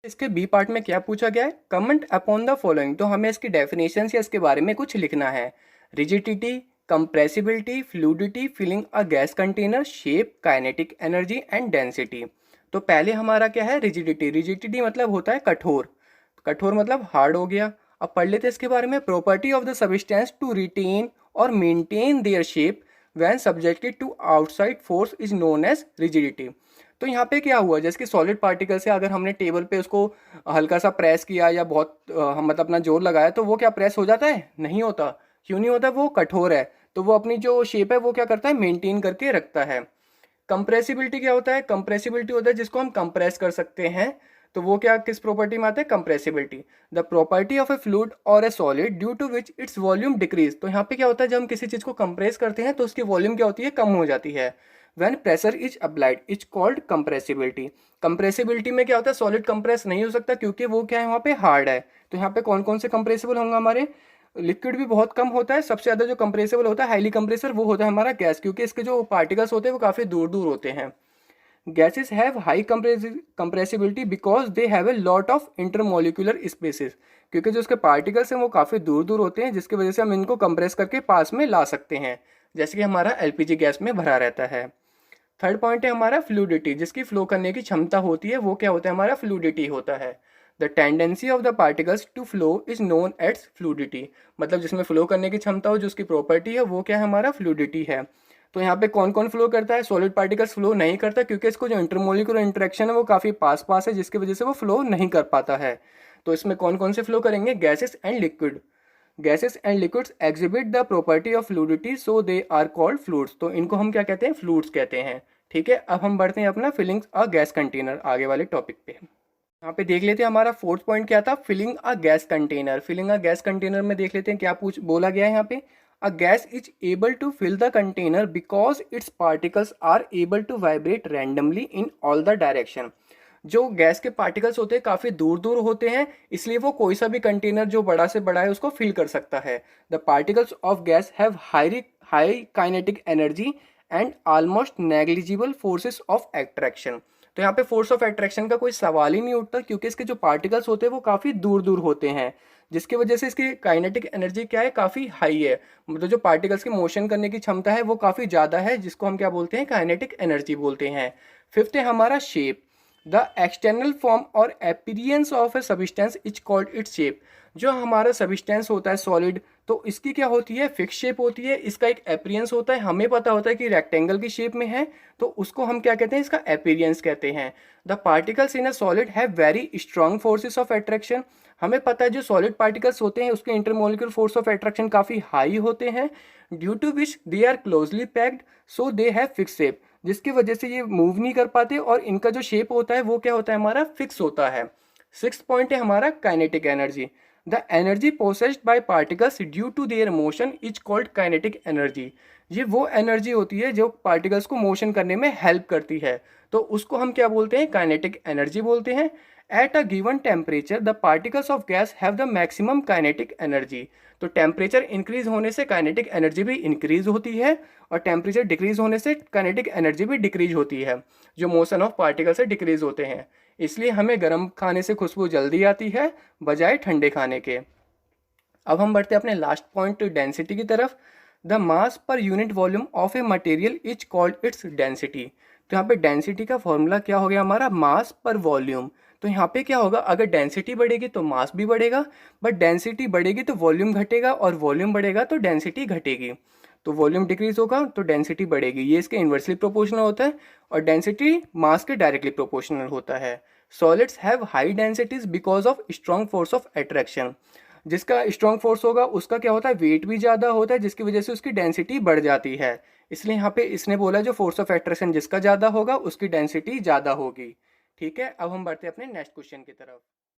इसके B part में क्या पूछा गया है, कमेंट अपॉन द फॉलोइंग। तो हमें इसकी डेफिनेशन या इसके बारे में कुछ लिखना है। Rigidity, compressibility, fluidity, filling a gas container, shape, kinetic energy and density. तो पहले हमारा क्या है, रिजिडिटी। रिजिडिटी मतलब होता है कठोर, कठोर मतलब हार्ड हो गया। अब पढ़ लेते हैं इसके बारे में। Property of the substance to retain और maintain their shape when subjected to outside force is known as rigidity. तो यहाँ पे क्या हुआ, जैसे कि सॉलिड पार्टिकल से अगर हमने टेबल पे उसको हल्का सा प्रेस किया या बहुत मतलब अपना जोर लगाया, तो वो क्या प्रेस हो जाता है? नहीं होता। क्यों नहीं होता? वो कठोर है, तो वो अपनी जो शेप है वो क्या करता है, मेंटेन करके रखता है। कंप्रेसिबिलिटी क्या होता है? कंप्रेसिबिलिटी होता है जिसको हम कंप्रेस कर सकते हैं। तो वो क्या किस प्रॉपर्टी में आता है? Compressibility. The property of a fluid और a solid due to which its volume decrease. तो यहाँ पे क्या होता है, जब हम किसी चीज को कंप्रेस करते हैं तो उसकी वॉल्यूम क्या होती है, कम हो जाती है। When pressure is applied is called compressibility. Compressibility में क्या होता है, सॉलिड कंप्रेस नहीं हो सकता क्योंकि वो क्या है, वहाँ पे हार्ड है। तो यहाँ पे कौन कौन से कंप्रेसिबल होंगे हमारे? लिक्विड भी बहुत कम होता है। सबसे ज़्यादा जो कंप्रेसिबल होता है, हाईली कंप्रेसर, वो होता है हमारा गैस, क्योंकि इसके जो पार्टिकल्स होते हैं वो काफ़ी दूर दूर होते हैं। Gases have high compressibility because they have a lot of intermolecular spaces. क्योंकि जो उसके पार्टिकल्स हैं वो काफ़ी दूर दूर होते हैं, जिसकी वजह से हम इनको कंप्रेस करके पास में ला सकते हैं, जैसे कि हमारा एलपीजी गैस में भरा रहता है। थर्ड पॉइंट है हमारा फ्लूडिटी, जिसकी फ्लो करने की क्षमता होती है, वो क्या होता है, हमारा फ्लूडिटी होता है। The tendency of the particles to flow is known as fluidity. मतलब जिसमें फ्लो करने की क्षमता हो, जो उसकी प्रॉपर्टी है, वो क्या है, हमारा फ्लूडिटी है। तो यहाँ पे कौन कौन फ्लो करता है? सॉलिड पार्टिकल्स फ्लो नहीं करता, क्योंकि इसको जो इंटरमोलिकुलर इंटरेक्शन है वो काफ़ी पास पास है, जिसकी वजह से वो फ्लो नहीं कर पाता है। तो इसमें कौन कौन से फ्लो करेंगे? Gases and liquid. Gases and liquids exhibit the property of fluidity, so they are called fluids. तो इनको हम क्या कहते हैं? फ्लूइड्स कहते हैं। ठीक है, अब हम बढ़ते हैं अपना फिलिंग अ गैस कंटेनर आगे वाले टॉपिक पे। यहाँ पे देख लेते हैं हमारा फोर्थ पॉइंट क्या था, filling a gas container. Filling a gas container में देख लेते हैं क्या पूछ बोला गया है यहाँ पे। A gas is able to fill the container because its particles are able to vibrate randomly in all the direction. जो गैस के पार्टिकल्स होते हैं काफ़ी दूर दूर होते हैं, इसलिए वो कोई सा भी कंटेनर जो बड़ा से बड़ा है उसको फिल कर सकता है। The particles of guys have high kinetic energy and almost negligible forces of attraction. तो यहाँ पे फोर्स ऑफ एट्रैक्शन का कोई सवाल ही नहीं उठता, क्योंकि इसके जो पार्टिकल्स होते हैं वो काफ़ी दूर दूर होते हैं, जिसकी वजह से इसकी काइनेटिक एनर्जी क्या है, काफ़ी हाई है। मतलब जो पार्टिकल्स की मोशन करने की क्षमता है वो काफ़ी ज़्यादा है, जिसको हम क्या बोलते हैं, काइनेटिक एनर्जी बोलते हैं। फिफ्थ है हमारा शेप। द एक्सटर्नल फॉर्म और appearance of a substance is called its shape. जो हमारा सब्सटेंस होता है सॉलिड, तो इसकी क्या होती है, फिक्स शेप होती है। इसका एक अपीयरेंस होता है, हमें पता होता है कि रेक्टेंगल की शेप में है, तो उसको हम क्या कहते हैं, इसका अपीयरेंस कहते हैं। The particles in a solid have very strong forces of attraction. हमें पता है जो सॉलिड पार्टिकल्स होते हैं उसके इंटरमोलिकुलर फोर्स ऑफ अट्रैक्शन काफ़ी हाई होते हैं, due to which they are closely packed, so they have fix shape. जिसकी वजह से ये मूव नहीं कर पाते और इनका जो शेप होता है वो क्या होता है, हमारा फिक्स होता है। सिक्स पॉइंट है हमारा kinetic energy. The energy possessed by particles due to their motion is called kinetic energy. ये वो एनर्जी होती है जो पार्टिकल्स को मोशन करने में हेल्प करती है, तो उसको हम क्या बोलते हैं, काइनेटिक एनर्जी बोलते हैं। At a given temperature the particles of guys have the maximum kinetic energy. तो टेम्परेचर इंक्रीज होने से काइनेटिक एनर्जी भी इंक्रीज होती है, और टेम्परेचर डिक्रीज होने से काइनेटिक एनर्जी भी डिक्रीज होती है, जो मोशन ऑफ पार्टिकल से डिक्रीज होते हैं। इसलिए हमें गर्म खाने से खुशबू जल्दी आती है बजाय ठंडे खाने के। अब हम बढ़ते हैं अपने लास्ट पॉइंट डेंसिटी की तरफ। The mass per unit volume of a material is called its density. तो यहाँ पे डेंसिटी का फॉर्मूला क्या हो गया हमारा, मास पर वॉल्यूम। तो यहाँ पे क्या होगा, अगर डेंसिटी बढ़ेगी तो मास भी बढ़ेगा, बट डेंसिटी बढ़ेगी तो वॉल्यूम घटेगा, और वॉल्यूम बढ़ेगा तो डेंसिटी घटेगी। तो वॉल्यूम डिक्रीज होगा तो डेंसिटी बढ़ेगी, ये इसके इन्वर्सली प्रोपोर्शनल होता है, और डेंसिटी मास के डायरेक्टली प्रोपोर्शनल होता है। Solids have high densities because of strong force of attraction. जिसका स्ट्रॉन्ग फोर्स होगा उसका क्या होता है, वेट भी ज़्यादा होता है, जिसकी वजह से उसकी डेंसिटी बढ़ जाती है। इसलिए यहाँ पे इसने बोला जो फोर्स ऑफ अट्रैक्शन जिसका ज़्यादा होगा उसकी डेंसिटी ज़्यादा होगी। ठीक है, अब हम बढ़ते हैं अपने नेक्स्ट क्वेश्चन की तरफ।